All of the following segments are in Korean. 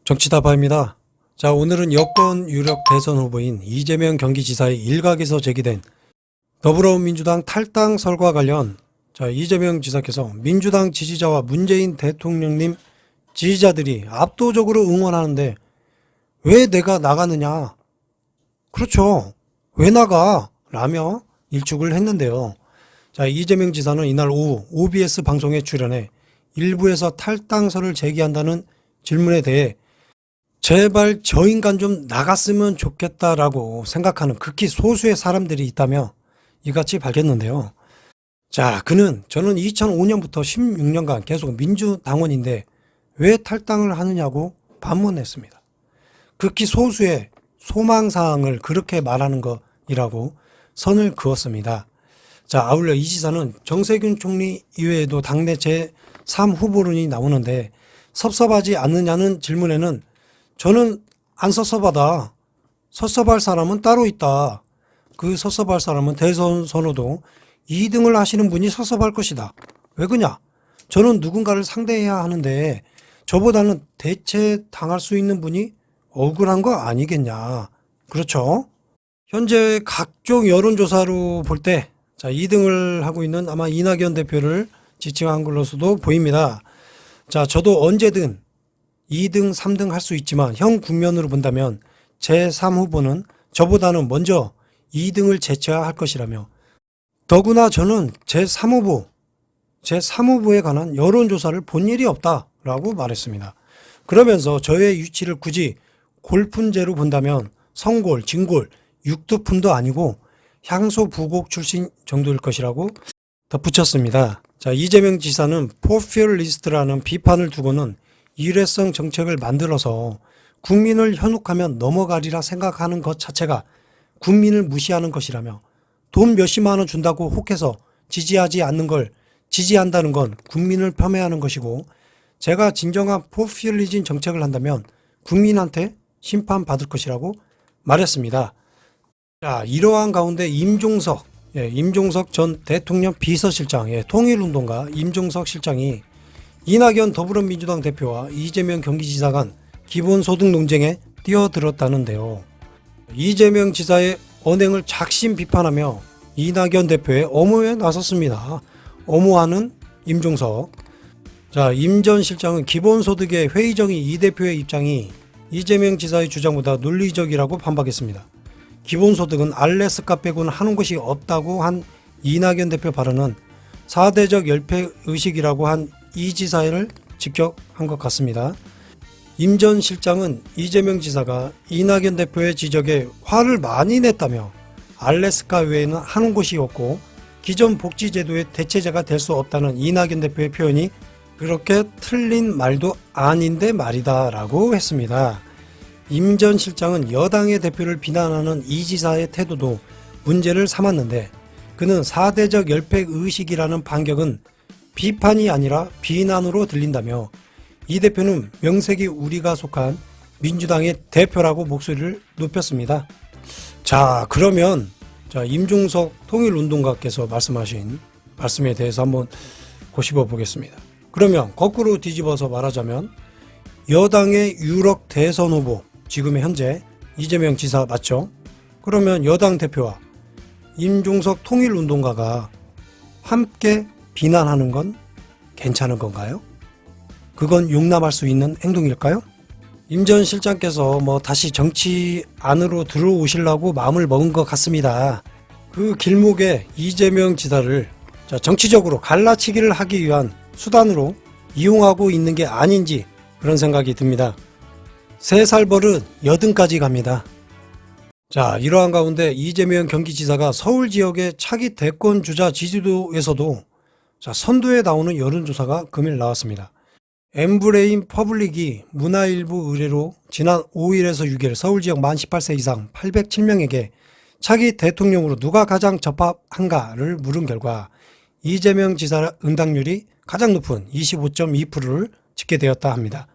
정치다바입니다. 자, 오늘은 여권 유력 대선 후보인 이재명 경기지사의 일각에서 제기된 더불어민주당 탈당설과 관련 이재명 지사께서 민주당 지지자와 문재인 대통령님 지지자들이 압도적으로 응원하는데 왜 내가 나가느냐? 그렇죠. 왜 나가? 라며 일축을 했는데요. 자, 이재명 지사는 이날 오후 OBS 방송에 출연해 일부에서 탈당설을 제기한다는 질문에 대해 제발 저 인간 좀 나갔으면 좋겠다라고 생각하는 극히 소수의 사람들이 있다며 이같이 밝혔는데요. 자, 저는 2005년부터 16년간 계속 민주당원인데 왜 탈당을 하느냐고 반문했습니다. 극히 소수의 소망사항을 그렇게 말하는 것이라고 선을 그었습니다. 자, 아울러 이 지사는 정세균 총리 이외에도 당내 제3 후보론이 나오는데 섭섭하지 않느냐는 질문에는 저는 안 섭섭하다. 섭섭할 사람은 따로 있다. 그 섭섭할 사람은 대선 선호도 2등을 하시는 분이 섭섭할 것이다. 왜 그냐? 저는 누군가를 상대해야 하는데 저보다는 대체 당할 수 있는 분이 억울한 거 아니겠냐. 그렇죠? 현재 각종 여론조사로 볼 때 2등을 하고 있는 아마 이낙연 대표를 지칭한 걸로서도 보입니다. 자, 저도 언제든 2등, 3등 할 수 있지만 형 국면으로 본다면 제3 후보는 저보다는 먼저 2등을 제쳐야 할 것이라며 더구나 저는 제3 후보에 관한 여론조사를 본 일이 없다라고 말했습니다. 그러면서 저의 위치를 굳이 골푼제로 본다면 성골, 진골, 육두품도 아니고 향소 부곡 출신 정도일 것이라고 덧붙였습니다. 자, 이재명 지사는 포퓰리스트라는 비판을 두고는 일회성 정책을 만들어서 국민을 현혹하면 넘어가리라 생각하는 것 자체가 국민을 무시하는 것이라며 돈 몇십만 원 준다고 혹해서 지지하지 않는 걸 지지한다는 건 국민을 폄훼하는 것이고 제가 진정한 포퓰리즘 정책을 한다면 국민한테 심판받을 것이라고 말했습니다. 자, 이러한 가운데 임종석 전 대통령 비서실장, 통일운동가 임종석 실장이 이낙연 더불어민주당 대표와 이재명 경기지사 간 기본소득 논쟁에 뛰어들었다는데요. 이재명 지사의 언행을 작심 비판하며 이낙연 대표의 엄호에 나섰습니다. 엄호하는 임종석. 자, 임 전 실장은 기본소득의 회의적인 이 대표의 입장이 이재명 지사의 주장보다 논리적이라고 반박했습니다. 기본소득은 알래스카 빼고는 하는 것이 없다고 한 이낙연 대표 발언은 4대적 열패의식이라고 한 이 지사를 직격한 것 같습니다. 임 전 실장은 이재명 지사가 이낙연 대표의 지적에 화를 많이 냈다며 알래스카 외에는 하는 곳이 없고 기존 복지제도의 대체제가 될 수 없다는 이낙연 대표의 표현이 그렇게 틀린 말도 아닌데 말이다 라고 했습니다. 임 전 실장은 여당의 대표를 비난하는 이 지사의 태도도 문제를 삼았는데 그는 4대적 열패의식이라는 반격은 비판이 아니라 비난으로 들린다며 이 대표는 명색이 우리가 속한 민주당의 대표라고 목소리를 높였습니다. 자, 그러면 임종석 통일운동가께서 말씀하신 말씀에 대해서 한번 고집어 보겠습니다. 그러면 거꾸로 뒤집어서 말하자면 여당의 유력 대선 후보, 지금의 현재 이재명 지사 맞죠? 그러면 여당 대표와 임종석 통일운동가가 함께 비난하는 건 괜찮은 건가요? 그건 용납할 수 있는 행동일까요? 임 전 실장께서 다시 정치 안으로 들어오시려고 마음을 먹은 것 같습니다. 그 길목에 이재명 지사를 정치적으로 갈라치기를 하기 위한 수단으로 이용하고 있는 게 아닌지 그런 생각이 듭니다. 3살 버릇 여든까지 갑니다. 자, 이러한 가운데 이재명 경기지사가 서울 지역의 차기 대권 주자 지지도에서도 선두에 나오는 여론조사가 금일 나왔습니다. 엠브레인 퍼블릭이 문화일보 의뢰로 지난 5일에서 6일 서울 지역 만 18세 이상 807명에게 차기 대통령으로 누가 가장 적합한가를 물은 결과 이재명 지사 응답률이 가장 높은 25.2%를 찍게 되었다 합니다.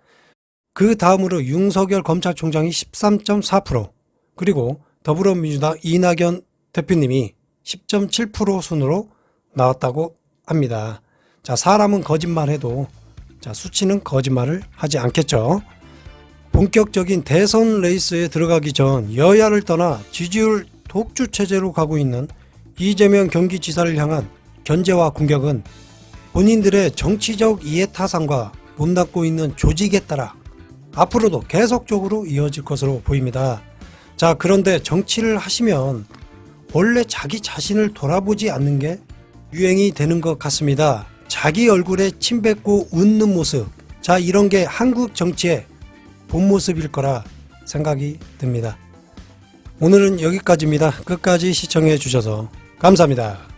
그 다음으로 윤석열 검찰총장이 13.4%, 그리고 더불어민주당 이낙연 대표님이 10.7% 순으로 나왔다고 합니다. 자, 사람은 거짓말해도 수치는 거짓말을 하지 않겠죠. 본격적인 대선 레이스에 들어가기 전 여야를 떠나 지지율 독주 체제로 가고 있는 이재명 경기지사를 향한 견제와 공격은 본인들의 정치적 이해타산과 못납고 있는 조직에 따라 앞으로도 계속적으로 이어질 것으로 보입니다. 자, 그런데 정치를 하시면 원래 자기 자신을 돌아보지 않는 게 유행이 되는 것 같습니다. 자기 얼굴에 침 뱉고 웃는 모습, 자, 이런 게 한국 정치의 본 모습일 거라 생각이 듭니다. 오늘은 여기까지입니다. 끝까지 시청해 주셔서 감사합니다.